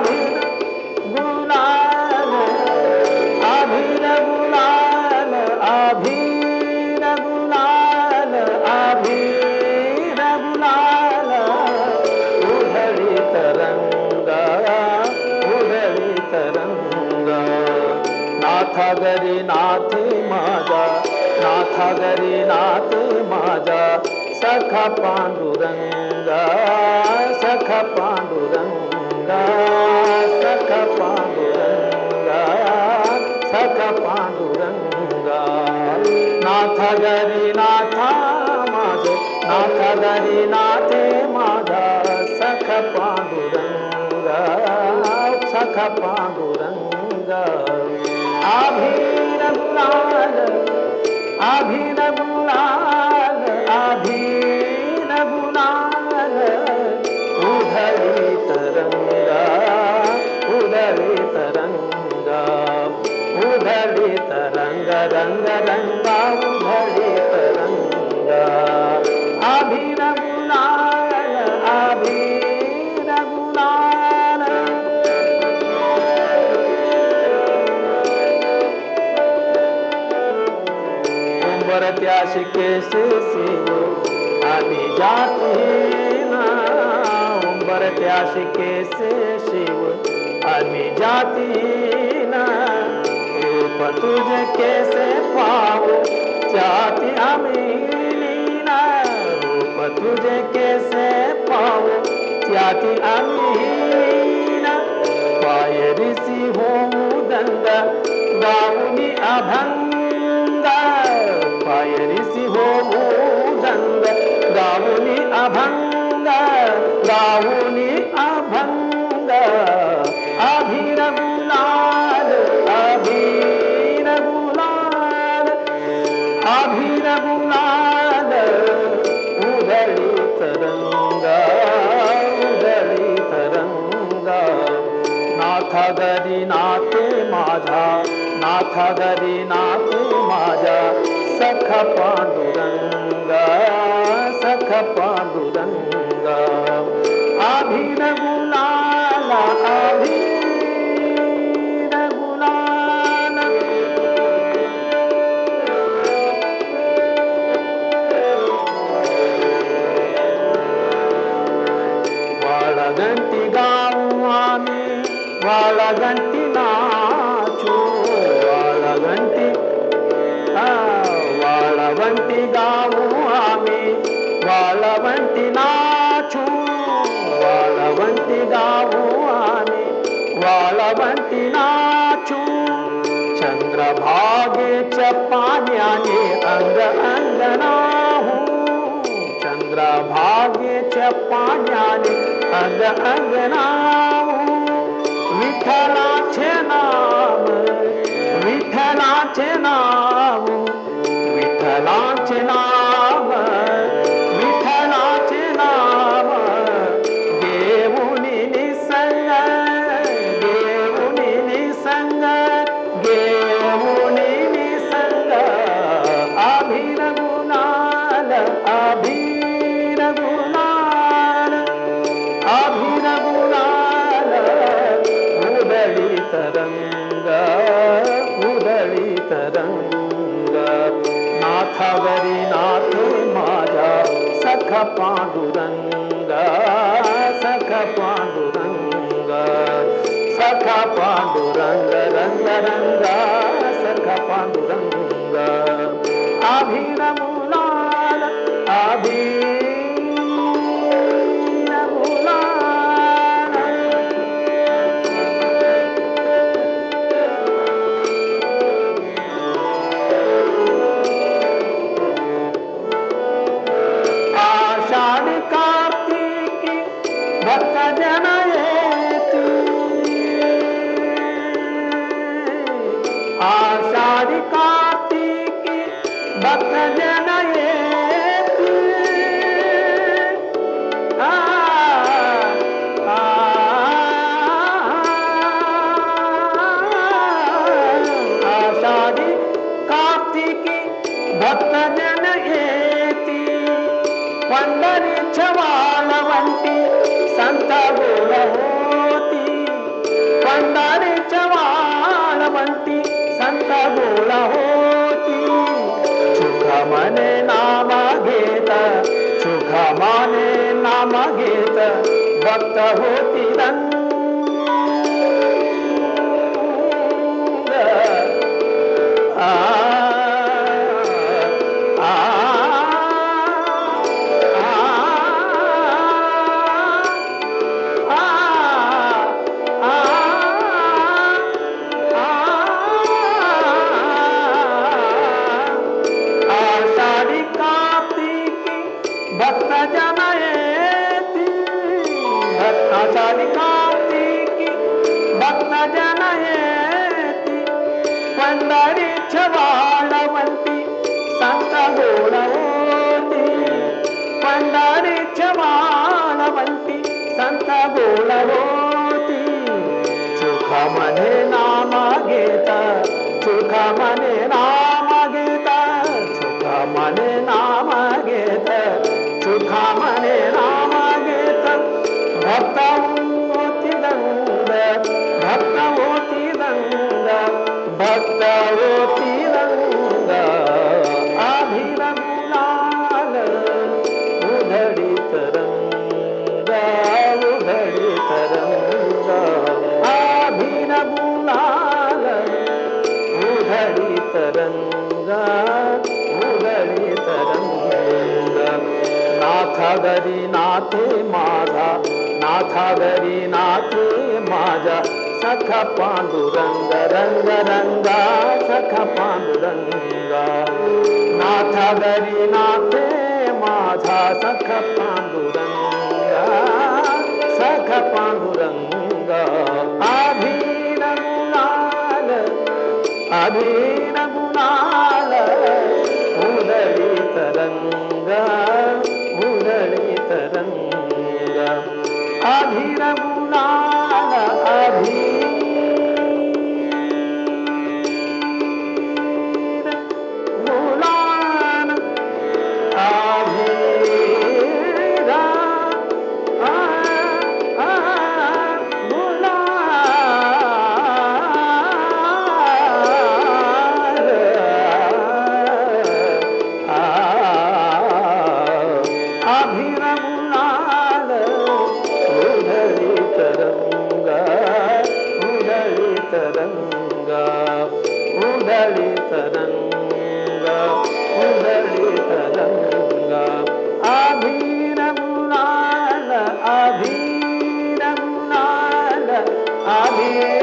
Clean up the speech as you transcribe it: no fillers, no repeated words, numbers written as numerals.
अभिर गुलाल अभिर गुलाल अभिर गुलाल अभिर गुलाल उधळीत रंग उधळीत रंग नाथा गरी नाथे माझा नाथा गरी नाथे माझा सखा पांडुरंगा सखा पांडुरंगा सखा पांडुरंगा सखा पांडुरंगा नाथा गरी नाथा माझे नाथा गरी नाथे माझा सखा पांडुरंगा सखा पांडुरंगा अभिर गुलाल अभिर गुलाल अभिर गुलाल उधळीत रंगा उधळीत रंगा उधळीत रंग रंग रंगा उधळीत रंगा अभिर गुलाल अभिर गुलाल उंबरत्या शिकेसे शिव आम्ही जातीना उंबरत्या शिकेसे शिव आम्ही जातीना रूप तुझे कैसे पाहू जाती आम्ही लीना रूप तुझे कैसे पाहू जाती आम्ही लीना पायरीसी होऊ दंग गाऊनी अभंग पायरीसी होऊ दंग गाऊनी अभंग गाऊनी अभंग अभिर गुलाल अभिर गुलाल अभिर गुलाल उधळीत रंगा उधळीत रंगा नाथा गरी नाथे माझा नाथा गरी नाथे माझा सखा पांडुरंगा सखा पांडुरंगा अभिर गुलाल अभिर गुलाल वाळगंटी गाऊ आम्ही वाळगंटी नाचू वाळगंटी वाळवंटी गाऊ आम्ही वाळवंटी नाचू वाळवंटी गाऊ आम्ही वाळवंटी नाचू चंद्रभागेच्या पाण्याने अंग अंग नाहू चंद्रभागेच्या पाण्याने अंग अंग नाहू विठ्ठलाचे नाम विठ्ठलाचे नाम विठ्ठलाचे नाम विठ्ठलाचे नाम घेऊनी निसंग घेऊनी निसंग घेऊनी निसंग अभिर गुलाल अभिर गुलाल अभिर गुलाल उधळीत रंग उधळीत रंग नाथा गरी नाथे माझा सखा पांडुरंगा सखा पांडुरंगा सखा पांडुरंग रंग रंगा सखा पांडुरंगा अभिर गुलाल अभिर गुलाल आषाढ कार्तिकी भक्त जन येती आषाढ कार्तिकी भक्त जन येती आषाढी कार्तिकी भक्त जन येती पंढरीच्या वाळवंटी संत गोळ होती भक्त होती रंग आ, आ, आ, आ, आषाढी कार्तिकी भक्त जन येती आषाढी कार्तिकी भक्त जन येती पंढरीच्या वाळवंती संत गोड होती पंढरीच्या वाळवंती संत गोड होती चोखा म्हणे नाम घेता चोखा म्हणे नाम घेता चोखा म्हणे नाम घेत चोखा म्हणे नाम घेत भक्त होती दंड भक्त होती दंड भक्त होती रंग अभिर गुलाल उधळीत रंग उधळीत रंग अभिर गुलाल उधळीत रंग उधळीत रंग नाथा गरी नाथे माझा नाथा गरी नाथे माझा सखा पांडुरंग रंग रंगा सखा पांडुरंगा नाथा गरी नाथे माझा सखा पांडुरंगा सखा पांडुरंगा अभिर गुलाल अभिर गुलाल उधळीत रंग उधळीत रंग अभिर गुलाल अभिर गुलाल अभिर अभिर गुलाल उधळीत रंग उधळीत रंग उधळीत रंग उधळीत रंग अभिर गुलाल अभिर गुलाल अभिर